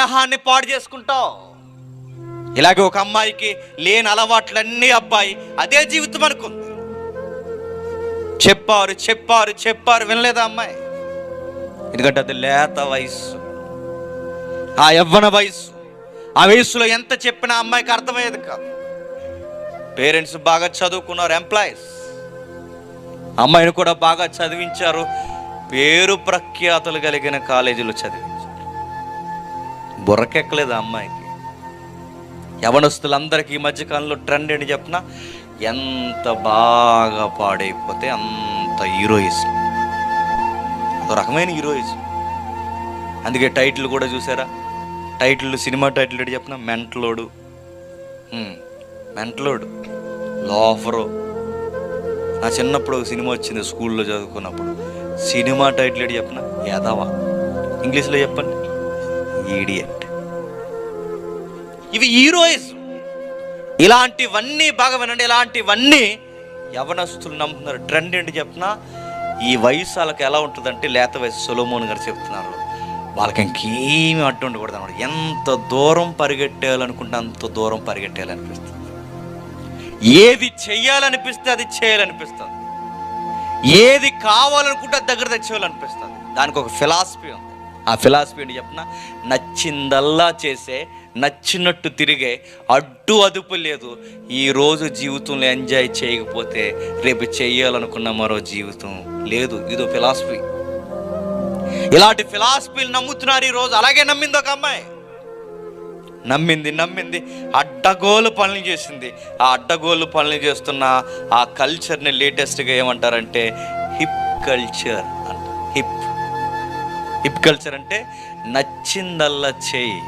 స్నేహాన్ని పాడు చేసుకుంటావు. ఇలాగే ఒక అమ్మాయికి లేని అలవాట్లన్నీ అబ్బాయి అదే జీవితం అనుకుంది. చెప్పారు చెప్పారు చెప్పారు వినలేదా అమ్మాయి? ఎందుకంటే అది లేత వయస్సు, ఆ యవ్వన వయస్సు. ఆ వయస్సులో ఎంత చెప్పినా అమ్మాయికి అర్థమయ్యేది కాదు. పేరెంట్స్ బాగా చదువుకున్నారు, ఎంప్లాయీస్, అమ్మాయిని కూడా బాగా చదివించారు, పేరు ప్రఖ్యాతులు కలిగిన కాలేజీలో చదివించారు. బుర్రకెక్కలేదు ఆ అమ్మాయికి. యవనస్తులందరికీ ఈ మధ్యకాలంలో ట్రెండ్ ఏంటి చెప్పిన, ఎంత బాగా పాడైపోతే అంత హీరోయిజం, ఒక రకమైన హీరోయిజం. అందుకే టైటిల్ కూడా చూసారా, టైటిల్, సినిమా టైటిల్ ఏంటి చెప్పిన, మెంటలోడు, మెంటలోడు, లోఫరు. నా చిన్నప్పుడు ఒక సినిమా వచ్చింది స్కూల్లో చదువుకున్నప్పుడు, సినిమా టైటిల్ ఏంటి చెప్పిన, యాదవ. ఇంగ్లీష్లో చెప్పండి, ఈడియట్. ఇవి హీరోయిజం. ఇలాంటివన్నీ బాగా వినండి, ఇలాంటివన్నీ యవనస్తులు నమ్ముతున్నారు. ట్రెండ్ ఏంటి చెప్పిన, ఈ వయసు వాళ్ళకి ఎలా ఉంటుందంటే, లేత వయసు, సొలొమోన్ గారు చెప్తున్నారు, వాళ్ళకి ఇంకేమీ అడ్డు ఉండకూడదు అన్నమాట. ఎంత దూరం పరిగెట్టేయాలనుకుంటే అంత దూరం పరిగెట్టేయాలనిపిస్తుంది. ఏది చెయ్యాలనిపిస్తే అది చేయాలనిపిస్తుంది. ఏది కావాలనుకుంటే అది దగ్గర తెచ్చేయాలనిపిస్తుంది. దానికి ఒక ఫిలాసఫీ ఉంది. ఆ ఫిలాసఫీ ఏంటి చెప్పిన, నచ్చిందల్లా చేసే, నచ్చినట్టు తిరిగే, అడ్డు అదుపు లేదు. ఈరోజు జీవితంలో ఎంజాయ్ చేయకపోతే రేపు చేయాలనుకున్న మరో జీవితం లేదు. ఇదో ఫిలాసఫీ. ఇలాంటి ఫిలాసఫీలు నమ్ముతున్నారు ఈరోజు. అలాగే నమ్మింది ఒక అమ్మాయి, నమ్మింది అడ్డగోలు పనులు చేసింది. ఆ అడ్డగోలు పనులు చేస్తున్న ఆ కల్చర్ని లేటెస్ట్గా ఏమంటారంటే హిప్ కల్చర్ అంట. హిప్ కల్చర్ అంటే నచ్చిందల్లా చేయి.